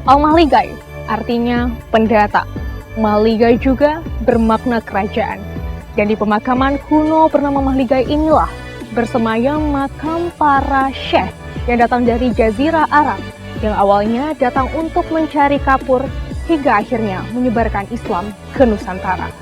Al-Mahligai artinya pendata. Mahligai juga bermakna kerajaan. Dan di pemakaman kuno bernama Mahligai inilah bersemayam makam para syekh yang datang dari Jazirah Arab, yang awalnya datang untuk mencari kapur hingga akhirnya menyebarkan Islam ke Nusantara.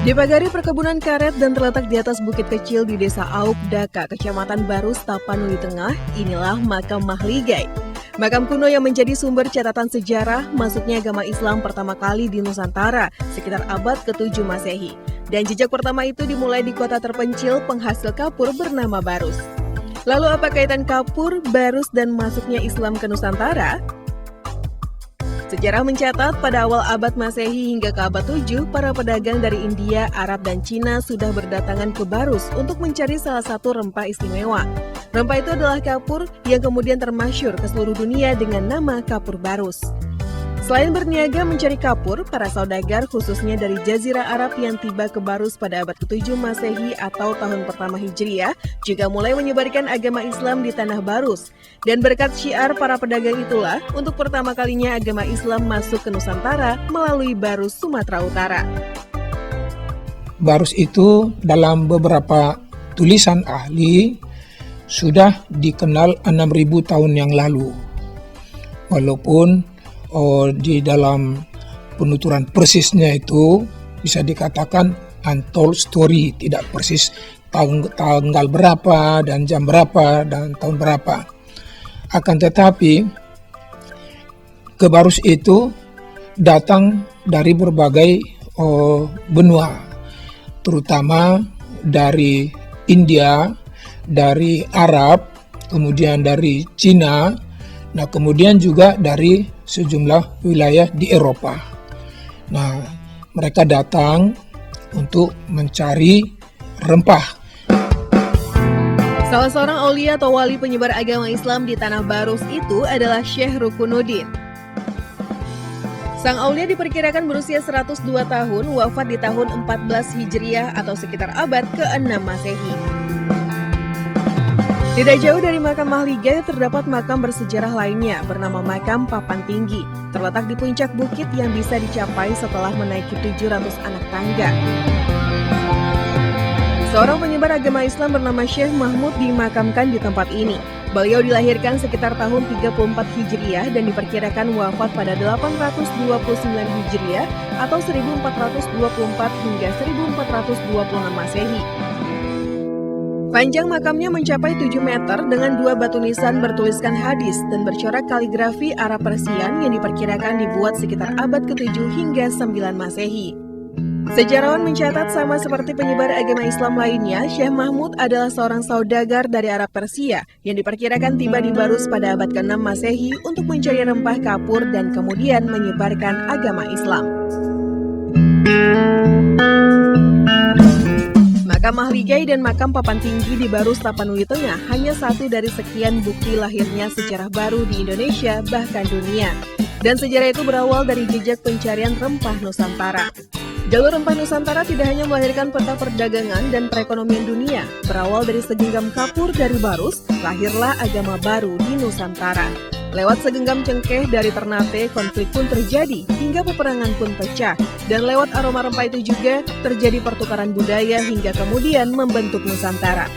Dipagari perkebunan karet dan terletak di atas bukit kecil di Desa Auk Daka, Kecamatan Barus, Tapanuli Tengah, inilah makam Mahligai. Makam kuno yang menjadi sumber catatan sejarah masuknya agama Islam pertama kali di Nusantara sekitar abad ke-7 Masehi. Dan jejak pertama itu dimulai di kota terpencil penghasil kapur bernama Barus. Lalu apa kaitan kapur, Barus, dan masuknya Islam ke Nusantara? Sejarah mencatat pada awal abad Masehi hingga ke abad 7, para pedagang dari India, Arab, dan Cina sudah berdatangan ke Barus untuk mencari salah satu rempah istimewa. Rempah itu adalah kapur yang kemudian termasyhur ke seluruh dunia dengan nama kapur Barus. Selain berniaga mencari kapur, para saudagar khususnya dari Jazirah Arab yang tiba ke Barus pada abad ke-7 Masehi atau tahun pertama Hijriah juga mulai menyebarkan agama Islam di tanah Barus. Dan berkat syiar para pedagang itulah, untuk pertama kalinya agama Islam masuk ke Nusantara melalui Barus, Sumatera Utara. Barus itu dalam beberapa tulisan ahli sudah dikenal 6.000 tahun yang lalu. Walaupun di dalam penuturan persisnya itu bisa dikatakan untold story, tidak persis tanggal berapa dan jam berapa dan tahun berapa. Akan tetapi ke Barus itu datang dari berbagai benua, terutama dari India, dari Arab, kemudian dari Cina, nah kemudian juga dari sejumlah wilayah di Eropa. Nah, mereka datang untuk mencari rempah. Salah seorang aulia atau wali penyebar agama Islam di tanah Barus itu adalah Syekh Rukunuddin. Sang aulia diperkirakan berusia 102 tahun, wafat di tahun 14 Hijriah atau sekitar abad ke-6 Masehi. Tidak jauh dari makam Mahligai terdapat makam bersejarah lainnya bernama makam Papan Tinggi, terletak di puncak bukit yang bisa dicapai setelah menaiki 700 anak tangga. Seorang penyebar agama Islam bernama Syekh Mahmud dimakamkan di tempat ini. Beliau dilahirkan sekitar tahun 34 Hijriah dan diperkirakan wafat pada 829 Hijriah atau 1424 hingga 1426 Masehi. Panjang makamnya mencapai 7 meter dengan 2 batu nisan bertuliskan hadis dan bercorak kaligrafi Arab Persian yang diperkirakan dibuat sekitar abad ke-7 hingga 9 Masehi. Sejarawan mencatat sama seperti penyebar agama Islam lainnya, Syekh Mahmud adalah seorang saudagar dari Arab Persia yang diperkirakan tiba di Barus pada abad ke-6 Masehi untuk mencari rempah kapur dan kemudian menyebarkan agama Islam. Makam Mahligai dan makam Papan Tinggi di Barus, Tapanuli Tengah hanya satu dari sekian bukti lahirnya sejarah baru di Indonesia bahkan dunia. Dan sejarah itu berawal dari jejak pencarian rempah Nusantara. Jalur rempah Nusantara tidak hanya melahirkan peta perdagangan dan perekonomian dunia. Berawal dari segenggam kapur dari Barus, lahirlah agama baru di Nusantara. Lewat segenggam cengkeh dari Ternate, konflik pun terjadi hingga peperangan pun pecah. Dan lewat aroma rempah itu juga terjadi pertukaran budaya hingga kemudian membentuk Nusantara.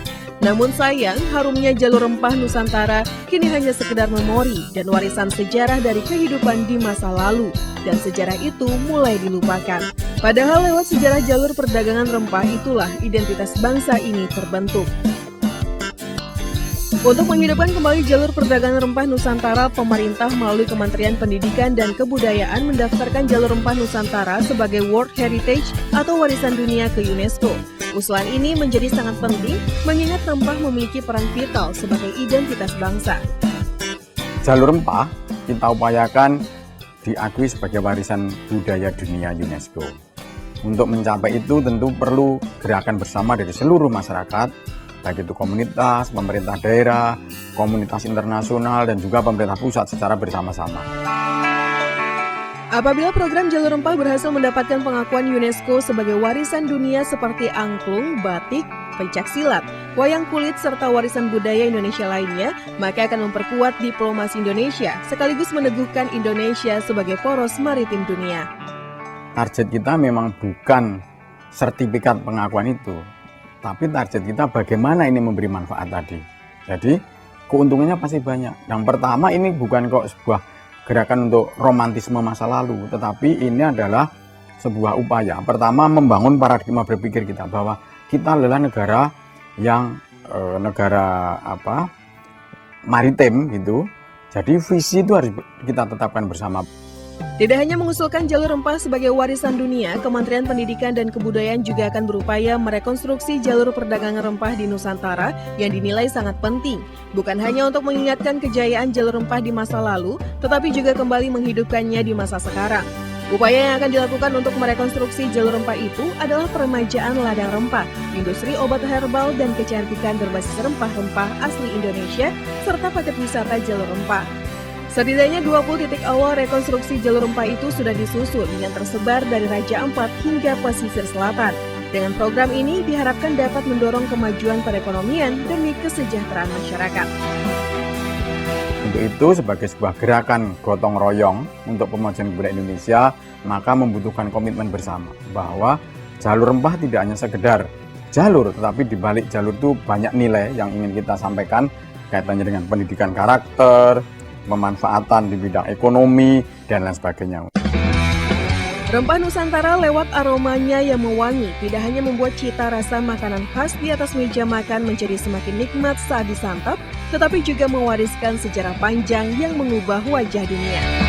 Namun sayang, harumnya jalur rempah Nusantara kini hanya sekedar memori dan warisan sejarah dari kehidupan di masa lalu. Dan sejarah itu mulai dilupakan. Padahal lewat sejarah jalur perdagangan rempah itulah identitas bangsa ini terbentuk. Untuk menghidupkan kembali jalur perdagangan rempah Nusantara, pemerintah melalui Kementerian Pendidikan dan Kebudayaan mendaftarkan jalur rempah Nusantara sebagai World Heritage atau warisan dunia ke UNESCO. Usulan ini menjadi sangat penting mengingat rempah memiliki peran vital sebagai identitas bangsa. Jalur rempah kita upayakan diakui sebagai warisan budaya dunia UNESCO. Untuk mencapai itu tentu perlu gerakan bersama dari seluruh masyarakat, baik itu komunitas, pemerintah daerah, komunitas internasional, dan juga pemerintah pusat secara bersama-sama. Apabila program jalur rempah berhasil mendapatkan pengakuan UNESCO sebagai warisan dunia seperti angklung, batik, pencaksilat, wayang kulit, serta warisan budaya Indonesia lainnya, maka akan memperkuat diplomasi Indonesia sekaligus meneguhkan Indonesia sebagai poros maritim dunia. Target kita memang bukan sertifikat pengakuan itu, tapi target kita bagaimana ini memberi manfaat tadi. Jadi keuntungannya pasti banyak. Yang pertama, ini bukan kok sebuah gerakan untuk romantisme masa lalu, tetapi ini adalah sebuah upaya. Pertama, membangun paradigma berpikir kita bahwa kita adalah negara yang maritim gitu. Jadi visi itu harus kita tetapkan bersama. Tidak hanya mengusulkan jalur rempah sebagai warisan dunia, Kementerian Pendidikan dan Kebudayaan juga akan berupaya merekonstruksi jalur perdagangan rempah di Nusantara yang dinilai sangat penting. Bukan hanya untuk mengingatkan kejayaan jalur rempah di masa lalu, tetapi juga kembali menghidupkannya di masa sekarang. Upaya yang akan dilakukan untuk merekonstruksi jalur rempah itu adalah peremajaan ladang rempah, industri obat herbal dan kecantikan berbasis rempah-rempah asli Indonesia, serta paket wisata jalur rempah. Setidaknya 20 titik awal rekonstruksi jalur rempah itu sudah disusun yang tersebar dari Raja Ampat hingga pesisir selatan. Dengan program ini diharapkan dapat mendorong kemajuan perekonomian demi kesejahteraan masyarakat. Untuk itu, sebagai sebuah gerakan gotong royong untuk pemajuan kebudayaan Indonesia, maka membutuhkan komitmen bersama bahwa jalur rempah tidak hanya sekedar jalur, tetapi di balik jalur itu banyak nilai yang ingin kita sampaikan kaitannya dengan pendidikan karakter, pemanfaatan di bidang ekonomi, dan lain sebagainya. Rempah Nusantara lewat aromanya yang mewangi tidak hanya membuat cita rasa makanan khas di atas meja makan menjadi semakin nikmat saat disantap, tetapi juga mewariskan sejarah panjang yang mengubah wajah dunia.